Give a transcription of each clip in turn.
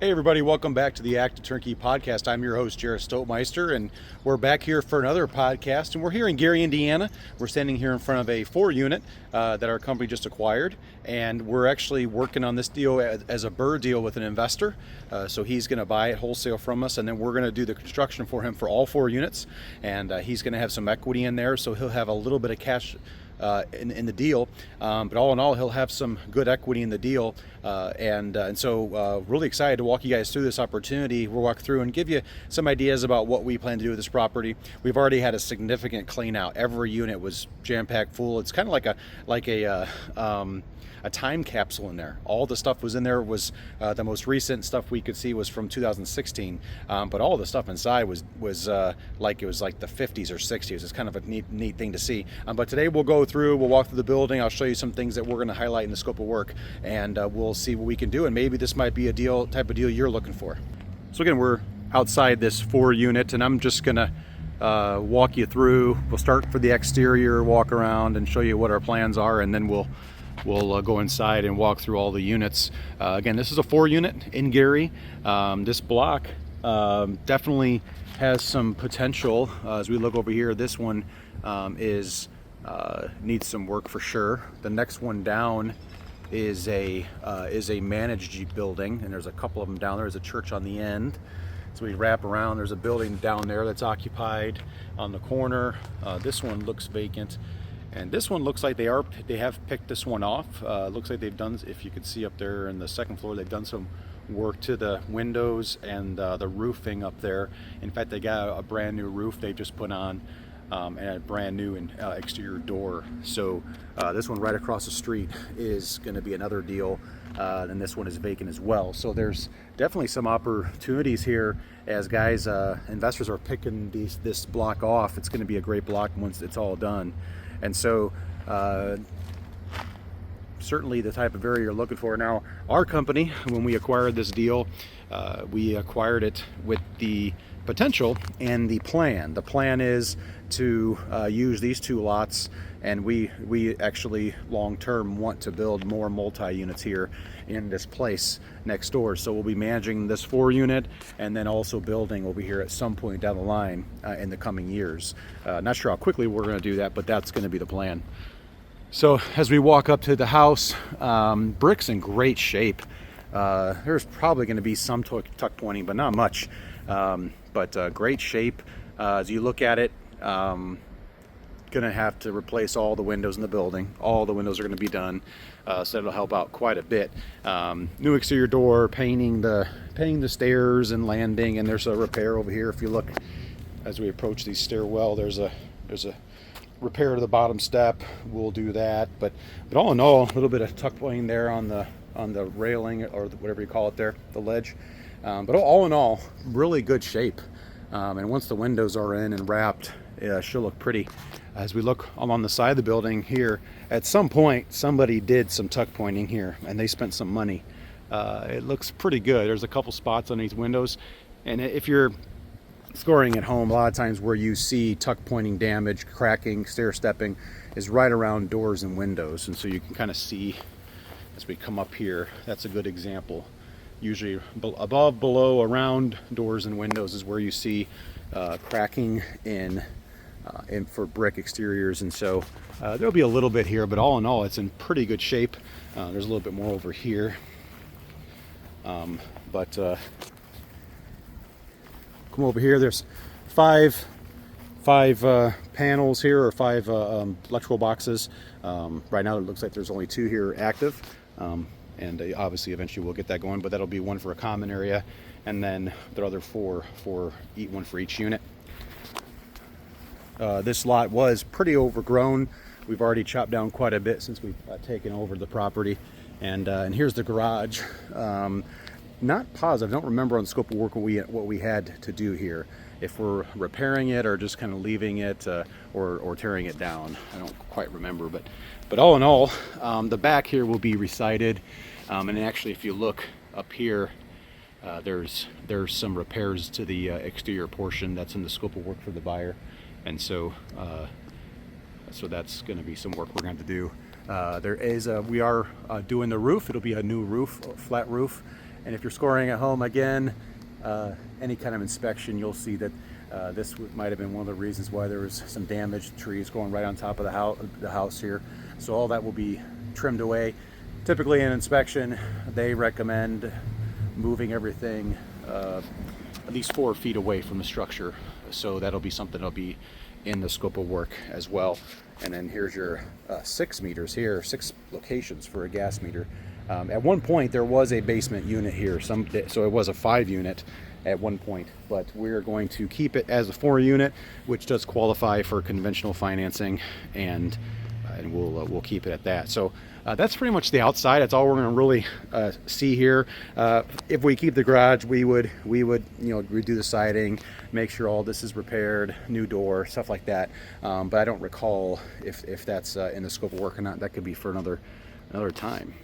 Hey everybody, welcome back to the Active Turnkey Podcast. I'm your host, Jarrod Stoltmeister, and we're back here for another podcast. And we're here in Gary, Indiana. We're standing here in front of a 4-unit that our company just acquired, and we're actually working on this deal as a BRRRR deal with an investor. So he's going to buy it wholesale from us, and then we're going to do the construction for him for all 4 units, and he's going to have some equity in there, so he'll have a little bit of cash in the deal, but all in all, he'll have some good equity in the deal, and so really excited to walk you guys through this opportunity. We'll walk through and give you some ideas about what we plan to do with this property. We've already had a significant clean out. Every unit was jam-packed full. It's kind of like a time capsule in there. All the stuff was in there. Was the most recent stuff we could see was from 2016, but all the stuff inside was like it was like the 50s or 60s. It's kind of a neat thing to see. But today we'll go through, we'll walk through the building. I'll show you some things that we're going to highlight in the scope of work, and we'll see what we can do. And maybe this might be a type of deal you're looking for. So again, we're outside this 4-unit, and I'm just gonna walk you through. We'll start for the exterior, walk around, and show you what our plans are, and then we'll go inside and walk through all the units. Again, this is a 4-unit in Gary. This block definitely has some potential. As we look over here, this one needs some work for sure. The next one down is a managed building, and there's a couple of them down there. There's a church on the end. So we wrap around, there's a building down there that's occupied on the corner. This one looks vacant. And this one looks like they have picked this one off. Looks like they've done, if you could see up there in the second floor, they've done some work to the windows and the roofing up there. In fact, they got a brand new roof they just put on, and a brand new exterior door. So this one right across the street is going to be another deal, and this one is vacant as well. So there's definitely some opportunities here as investors are picking this block off. It's going to be a great block once it's all done. And so certainly the type of area you're looking for. Now, our company, when we acquired this deal, we acquired it with the potential and the plan. The plan is to use these 2 lots, and we actually long-term want to build more multi-units here in this place next door. So we'll be managing this 4-unit and then also building over here at some point down the line in the coming years. Not sure how quickly we're going to do that, but that's going to be the plan. So as we walk up to the house, brick's in great shape. There's probably going to be some tuck pointing, but not much. But great shape. As you look at it, gonna have to replace all the windows in the building. All the windows are going to be done, so that'll help out quite a bit. New exterior door, painting the stairs and landing, and there's a repair over here. If you look as we approach the stairwell, there's a repair to the bottom step. We'll do that, but all in all, a little bit of tuck pointing there on the railing, or whatever you call it there, the ledge. But all in all, really good shape. And once the windows are in and wrapped, she'll look pretty. As we look along the side of the building here, at some point somebody did some tuck pointing here, and they spent some money. It looks pretty good. There's a couple spots on these windows, and if you're scoring at home, a lot of times where you see tuck pointing damage, cracking, stair stepping is right around doors and windows. And so you can kind of see as we come up here, that's a good example. Usually above, below, around doors and windows is where you see cracking in for brick exteriors. And so there'll be a little bit here, but all in all, it's in pretty good shape. There's a little bit more over here, but come over here. There's five panels here, or 5 electrical boxes. Right now it looks like there's only 2 here active. And obviously eventually we'll get that going, but that'll be 1 for a common area, and then the other 4 for 1 for each unit. This lot was pretty overgrown. We've already chopped down quite a bit since we've taken over the property. And here's the garage. Not positive, I don't remember on the scope of work what we had to do here. If we're repairing it or just kind of leaving it, or tearing it down. I don't quite remember, but all in all, the back here will be resided. And actually, if you look up here, there's some repairs to the exterior portion that's in the scope of work for the buyer, and so that's going to be some work we're going to have to do. We are doing the roof. It'll be a new roof, a flat roof, And if you're scoring at home, again, any kind of inspection, you'll see that this might have been one of the reasons why there was some damaged trees growing right on top of the house here. So all that will be trimmed away. Typically in inspection, they recommend moving everything at least 4 feet away from the structure. So that'll be something that'll be in the scope of work as well. And then here's your 6 meters here, 6 locations for a gas meter. At one point there was a basement unit here, so it was a 5 unit at one point, but we're going to keep it as a 4 unit, which does qualify for conventional financing, and we'll keep it at that. So that's pretty much the outside. That's all we're going to really see here. If we keep the garage, we would redo the siding, make sure all this is repaired, new door, stuff like that. But I don't recall if that's in the scope of work or not. That could be for another time.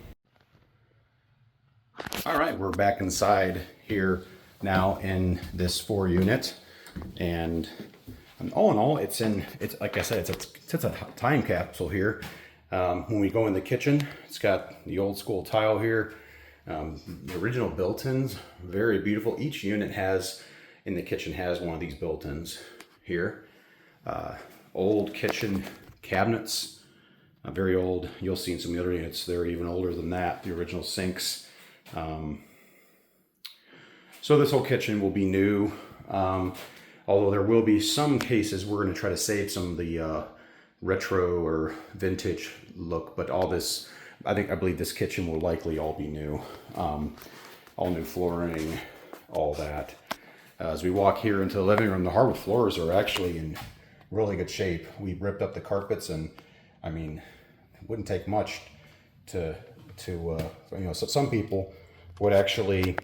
All right, we're back inside here now in this 4 unit, and all in all, it's like I said, it's a time capsule here. When we go in the kitchen, it's got the old school tile here, the original built-ins, very beautiful. Each unit in the kitchen has one of these built-ins here. Old kitchen cabinets, very old. You'll see in some of the other units, they're even older than that, the original sinks. So this whole kitchen will be new, although there will be some cases we're going to try to save some of the retro or vintage look, but all this, I believe this kitchen will likely all be new. All new flooring, all that. As we walk here into the living room, the hardwood floors are actually in really good shape. We ripped up the carpets, and I mean, it wouldn't take much to so some people would actually,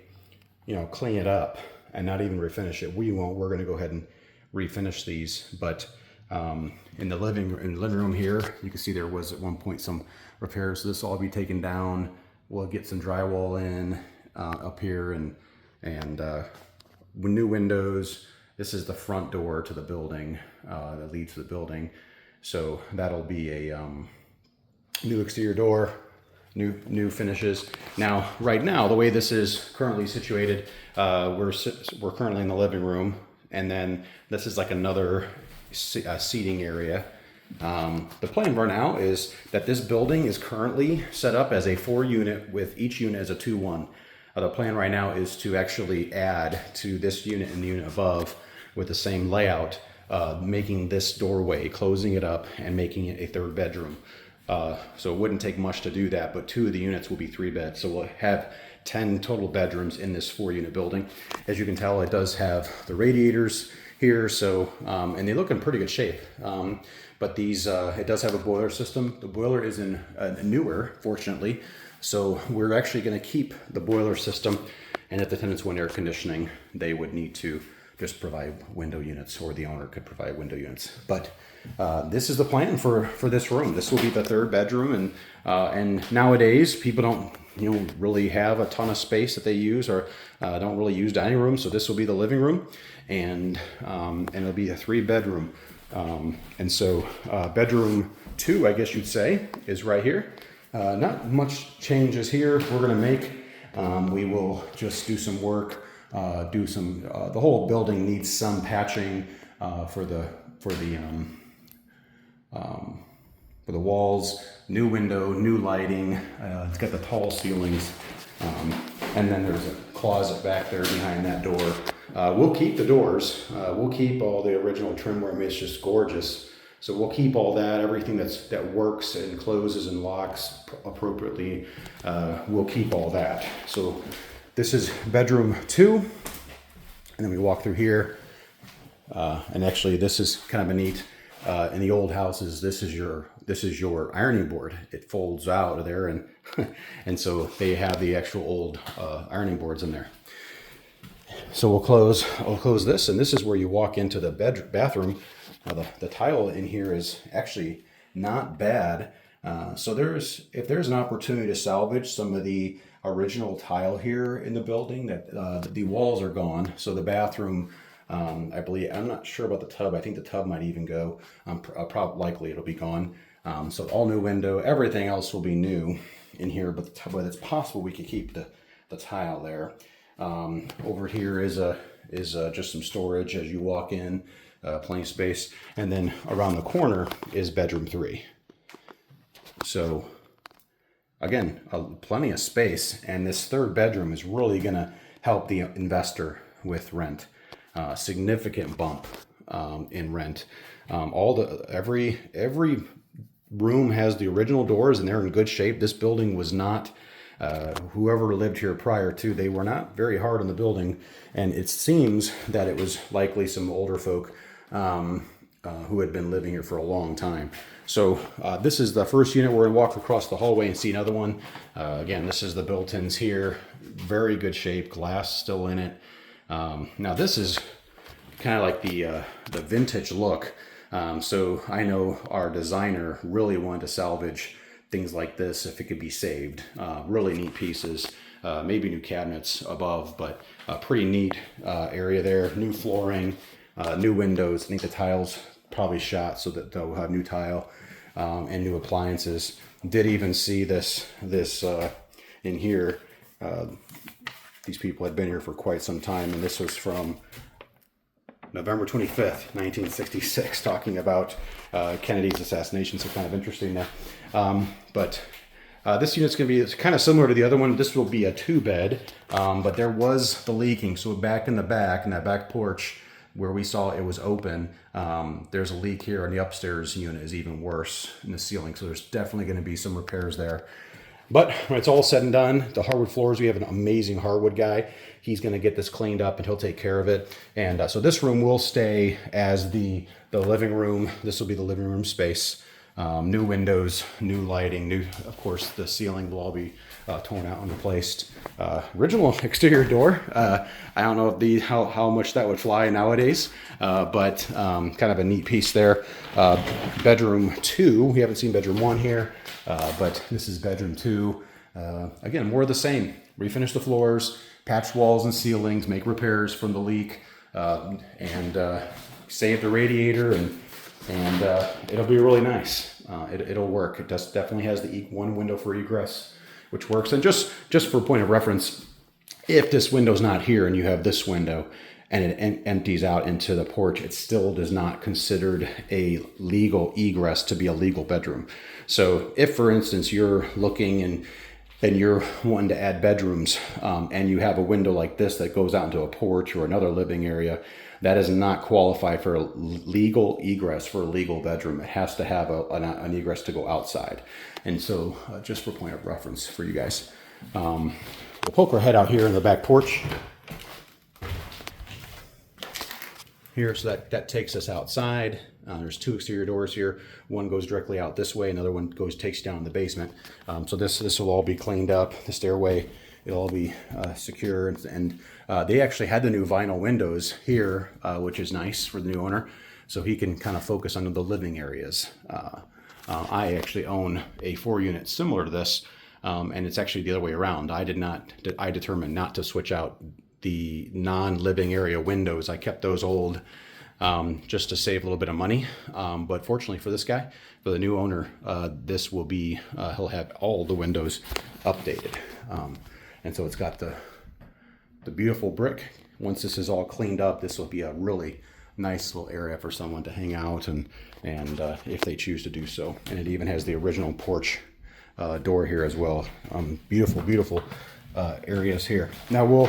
clean it up and not even refinish it. We won't. We're going to go ahead and refinish these. But in the living room here, you can see there was at one point some repairs. So this will all be taken down. We'll get some drywall in up here, and new windows. This is the front door to the building that leads to the building. So that'll be a new exterior door. New finishes. Now, right now, the way this is currently situated, we're currently in the living room, and then this is like another seating area. The plan right now is that this building is currently set up as a 4 unit with each unit as a 2-1. The plan right now is to actually add to this unit and the unit above with the same layout, making this doorway, closing it up, and making it a 3rd bedroom. So it wouldn't take much to do that, but 2 of the units will be 3 beds. So we'll have 10 total bedrooms in this 4 unit building. As you can tell, it does have the radiators here. So, and they look in pretty good shape. But these, it does have a boiler system. The boiler is in newer, fortunately. So we're actually going to keep the boiler system. And if the tenants want air conditioning, they would need to just provide window units, or the owner could provide window units. But this is the plan for this room. This will be the 3rd bedroom, and nowadays people don't really have a ton of space that they use, or don't really use dining rooms. So this will be the living room, and it'll be a 3 bedroom. And so bedroom 2, I guess you'd say, is right here. Not much changes here we're going to make. We will just do some work. The whole building needs some patching for the walls, new window, new lighting. It's got the tall ceilings, and then there's a closet back there behind that door. We'll keep the doors. We'll keep all the original trim work. It's just gorgeous. So we'll keep all that, everything that works and closes and locks appropriately. We'll keep all that. So this is bedroom 2, and then we walk through here. And actually, this is kind of a neat. In the old houses, this is your ironing board. It folds out of there, and and so they have the actual old ironing boards in there. So I'll close this, and this is where you walk into the bathroom. The tile in here is actually not bad. So if there's an opportunity to salvage some of the original tile here in the building, that the walls are gone. So the bathroom, I believe, I'm not sure about the tub. I think the tub might even go. Likely it'll be gone. So all new window, everything else will be new in here. But it's possible we could keep the tile there. Over here is just some storage as you walk in, plenty of space. And then around the corner is bedroom 3. So again, plenty of space, and this third bedroom is really going to help the investor with rent. Significant bump in rent. Every room has the original doors, and they're in good shape. This building was not, whoever lived here prior to, they were not very hard on the building, and it seems that it was likely some older folk who had been living here for a long time. So this is the first unit. We're going to walk across the hallway and see another one. Again, this is the built-ins here. Very good shape, glass still in it. Now this is kind of like the vintage look. So I know our designer really wanted to salvage things like this if it could be saved. Really neat pieces, maybe new cabinets above, but a pretty neat area there. New flooring, new windows. I think the tiles probably shot so that they'll have new tile and new appliances. Did even see this in here. These people had been here for quite some time, and this was from November 25th, 1966, talking about Kennedy's assassination, so kind of interesting there. But this unit's going to be kind of similar to the other one. This will be a 2-bed, but there was the leaking. So back in the back, in that back porch where we saw it was open, there's a leak here, and the upstairs unit is even worse in the ceiling. So there's definitely going to be some repairs there. But when it's all said and done, the hardwood floors, we have an amazing hardwood guy. He's going to get this cleaned up and he'll take care of it. And so this room will stay as the living room. This will be the living room space. New windows, new lighting, of course, the ceiling will all be torn out and replaced. Original exterior door. I don't know if how much that would fly nowadays, but kind of a neat piece there. Bedroom 2, we haven't seen bedroom 1 here, but this is bedroom 2. Again, more of the same. Refinish the floors, patch walls and ceilings, make repairs from the leak, and save the radiator, and it'll be really nice. It'll work. It definitely has the one window for egress, which works. And just for point of reference, if this window's not here and you have this window and it empties out into the porch, it still does not considered a legal egress to be a legal bedroom. So if, for instance, you're looking and you're wanting to add bedrooms, and you have a window like this that goes out into a porch or another living area, that does not qualify for a legal egress for a legal bedroom. It has to have an egress to go outside. And so just for point of reference for you guys, we'll poke our head out here in the back porch here. So that takes us outside. There's 2 exterior doors here. One goes directly out this way. Another one takes down in the basement. So this will all be cleaned up. The stairway, it'll all be secure. And they actually had the new vinyl windows here, which is nice for the new owner. So he can kind of focus on the living areas. I actually own a 4-unit similar to this, and it's actually the other way around. I determined not to switch out the non-living area windows. I kept those old, just to save a little bit of money. But fortunately for this guy, for the new owner, this will be, he'll have all the windows updated. And so it's got the beautiful brick. Once this is all cleaned up, this will be a really nice little area for someone to hang out and if they choose to do so. And it even has the original porch door here as well. Beautiful areas here. Now we'll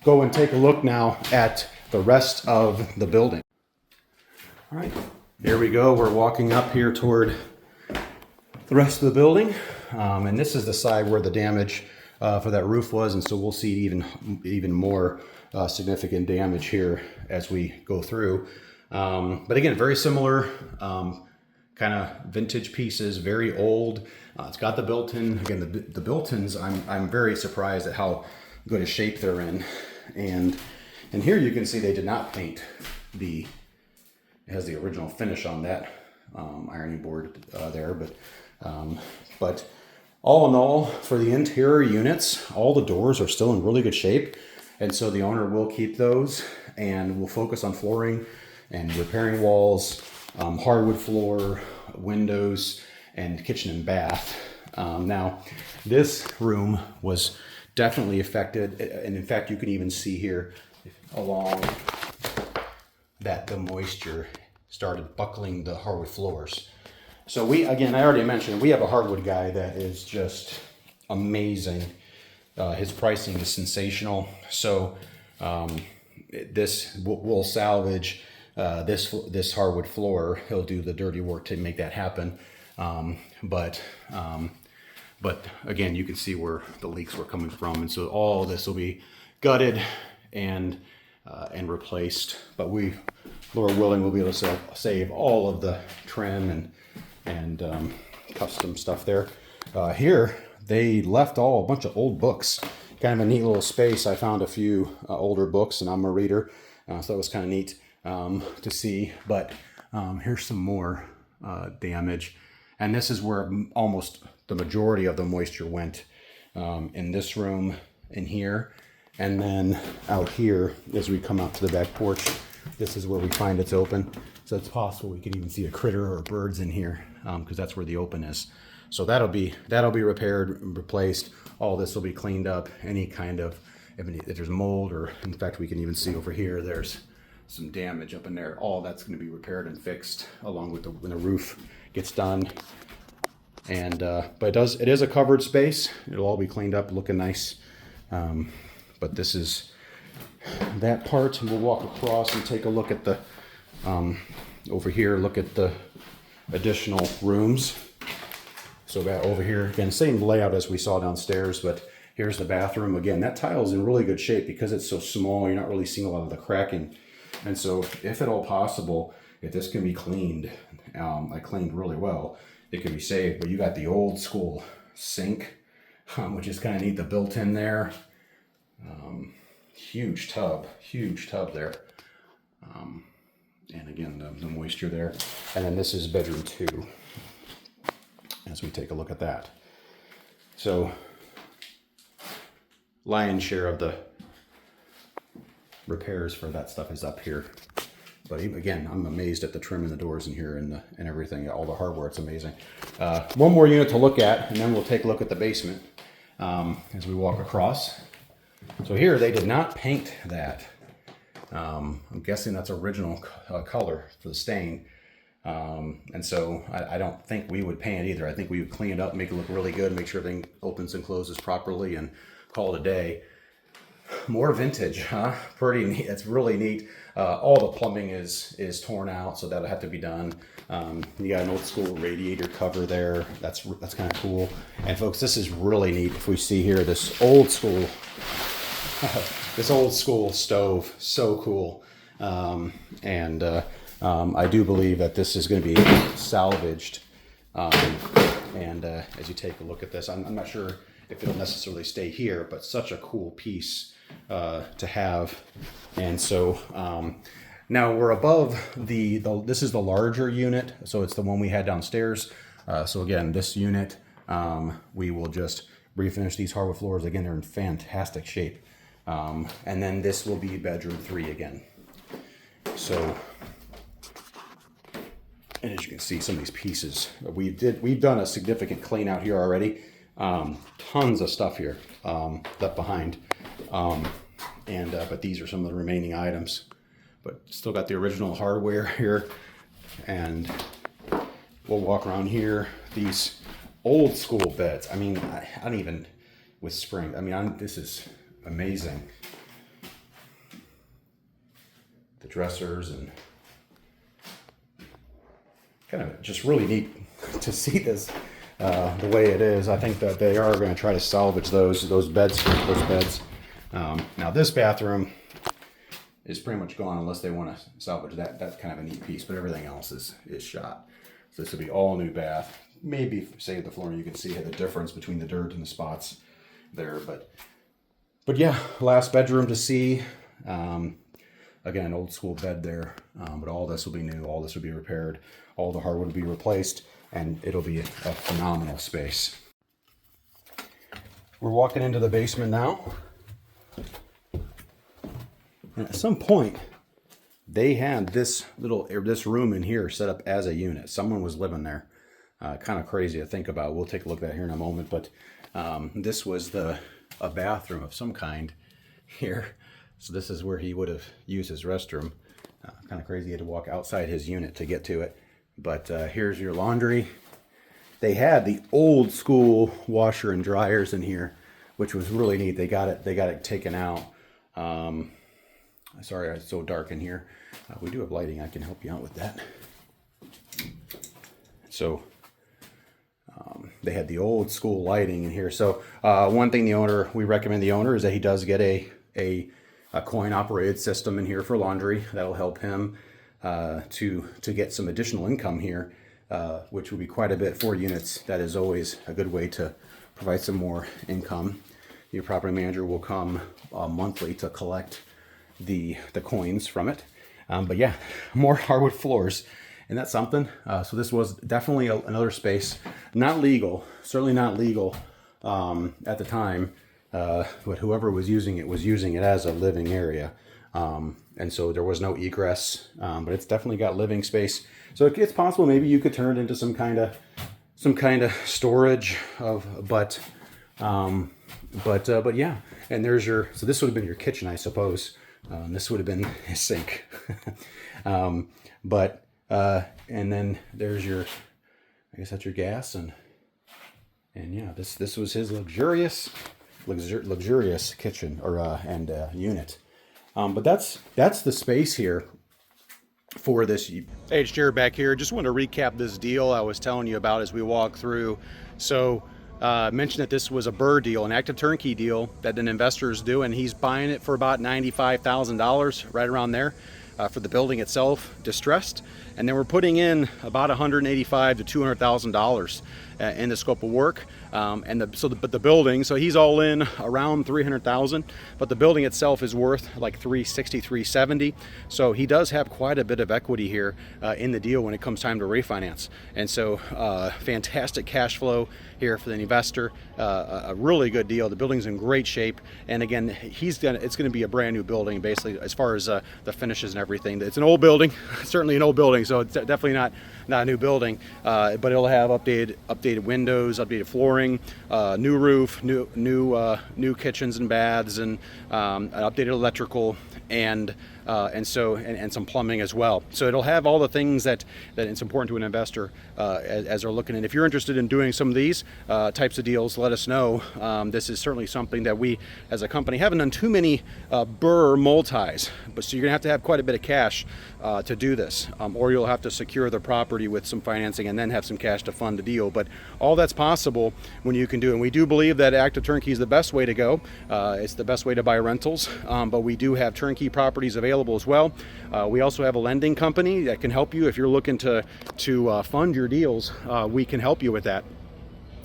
go and take a look now at the rest of the building. All right, here we go. We're walking up here toward the rest of the building. And this is the side where the damage for that roof was. And so we'll see even more significant damage here as we go through. But again, very similar kind of vintage pieces, very old. It's got the built-in, again, the built-ins, I'm very surprised at how good a shape they're in. And here you can see they did not paint it has the original finish on that ironing board there, but all in all, for the interior units, all the doors are still in really good shape. And so the owner will keep those, and we'll focus on flooring and repairing walls, hardwood floor, windows, and kitchen and bath. Now, this room was definitely affected. And in fact, you can even see here along that the moisture started buckling the hardwood floors. So again, I already mentioned, we have a hardwood guy that is just amazing. His pricing is sensational. So we'll salvage this hardwood floor. He'll do the dirty work to make that happen. But again, you can see where the leaks were coming from, and so all this will be gutted and replaced. But Lord willing, we'll be able to save all of the trim and custom stuff there. Here, they left a bunch of old books. Kind of a neat little space. I found a few older books, and I'm a reader, so that was kind of neat to see. But here's some more damage. And this is where almost the majority of the moisture went, in this room, in here, and then out here as we come out to the back porch. This is where we find it's open. So it's possible we could even see a critter or birds in here, because that's where the open is. So that'll be repaired and replaced. All this will be cleaned up. Any kind of, if there's mold, or in fact we can even see over here there's some damage up in there. All that's going to be repaired and fixed along with when the roof gets done. And but it is a covered space. It'll all be cleaned up, looking nice. But this is that part, and we'll walk across and take a look at the over here. Look at the additional rooms. So that over here, again, same layout as we saw downstairs, but here's the bathroom. Again, that tile is in really good shape because it's so small. You're not really seeing a lot of the cracking. And so if at all possible, if this can be cleaned, I cleaned really well, it can be saved. But you got the old school sink, which is kind of neat, the built-in there. Huge tub there. And again, the moisture there. And then this is bedroom 2, as we take a look at that. So lion's share of the repairs for that stuff is up here. But again, I'm amazed at the trim in the doors in here and everything, all the hardware. It's amazing. One more unit to look at, and then we'll take a look at the basement as we walk across. So here, they did not paint that. I'm guessing that's original color for the stain. And so I don't think we would paint it either. I think we would clean it up, make it look really good, make sure everything opens and closes properly, and call it a day. More vintage, huh? Pretty neat. It's really neat. All the plumbing is torn out, so that'll have to be done. You got an old school radiator cover there. That's kind of cool. And folks, this is really neat. If we see here, this old school stove, so cool. I do believe that this is going to be salvaged. As you take a look at this, I'm not sure if it'll necessarily stay here, but such a cool piece to have. And so now we're above this is the larger unit, so it's the one we had downstairs. So again, this unit, we will just refinish these hardwood floors. Again, they're in fantastic shape. And then this will be bedroom 3 again. So, and as you can see, some of these pieces, we've done a significant clean out here already. Tons of stuff here left behind. But these are some of the remaining items. But still got the original hardware here. And we'll walk around here. These old school beds. I mean, I don't even, with spring. I mean, this is amazing. The dressers, and kind of just really neat to see this the way it is. I think that they are going to try to salvage those beds. Now this bathroom is pretty much gone unless they want to salvage that. That's kind of a neat piece, but everything else is shot. So this will be all new bath. Maybe save the floor, and you can see the difference between the dirt and the spots there. But yeah, last bedroom to see. Again, old school bed there, but all this will be new. All this will be repaired. All the hardwood will be replaced, and it'll be a phenomenal space. We're walking into the basement now. And at some point, they had this room in here set up as a unit. Someone was living there. Kind of crazy to think about. We'll take a look at that here in a moment. But this was the a bathroom of some kind here. So this is where he would have used his restroom. Kind of crazy, he had to walk outside his unit to get to it. But here's your laundry. They had the old school washer and dryers in here, which was really neat. They got it taken out. Sorry, it's so dark in here. We do have lighting. I can help you out with that. So they had the old school lighting in here. So one thing we recommend the owner is that he does get a coin operated system in here for laundry. That'll help him to get some additional income here, which will be quite a bit. 4 units. That is always a good way to provide some more income. Your property manager will come monthly to collect the coins from it. But yeah, more hardwood floors. And that's something. So this was definitely another space, not legal, certainly not legal at the time, but whoever was using it as a living area. And so there was no egress, but it's definitely got living space. So it's possible maybe you could turn it into some kind of storage but yeah. And there's so this would have been your kitchen, I suppose. This would have been his sink. And then there's I guess that's your gas, and yeah, this was his luxurious kitchen and unit. But that's the space here for this. Hey, it's Jarrod back here. Just want to recap this deal I was telling you about as we walk through. So mentioned that this was a BRRRR deal, an active turnkey deal that an investor is doing. He's buying it for about $95,000, right around there, for the building itself, distressed. And then we're putting in about $185,000 to $200,000 in the scope of work. But the building, so he's all in around $300,000, but the building itself is worth like $360,000, $370,000. So he does have quite a bit of equity here in the deal when it comes time to refinance. And so fantastic cash flow here for the investor. A really good deal. The building's in great shape. And again, it's going to be a brand new building, basically, as far as the finishes and everything. It's an old building, certainly an old building, so it's definitely not a new building, but it'll have updated windows, updated flooring, new roof, new kitchens and baths, and updated electrical, and some plumbing as well. So it'll have all the things that it's important to an investor as they're looking. And if you're interested in doing some of these types of deals, let us know. This is certainly something that we as a company haven't done too many BRRRR multis, but so you're gonna have to have quite a bit of cash to do this, or you'll have to secure the property with some financing and then have some cash to fund the deal. But all that's possible when you can do it. And we do believe that active turnkey is the best way to go. It's the best way to buy rentals, but we do have turnkey properties available as well. We also have a lending company that can help you if you're looking to fund your deals. We can help you with that.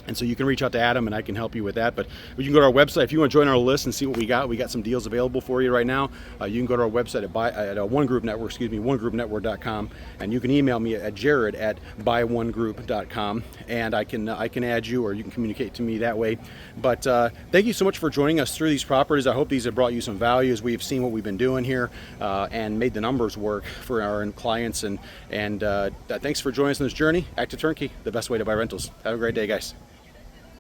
And so you can reach out to Adam and I can help you with that. But you can go to our website if you want to join our list and see what we got. We got some deals available for you right now. You can go to our website at One Group Network, onegroupnetwork.com, and you can email me at Jarrod@buyonegroup.com, and I can add you, or you can communicate to me that way. But thank you so much for joining us through these properties. I hope these have brought you some value as we've seen what we've been doing here and made the numbers work for our clients. And thanks for joining us on this journey. Active Turnkey, the best way to buy rentals. Have a great day, guys.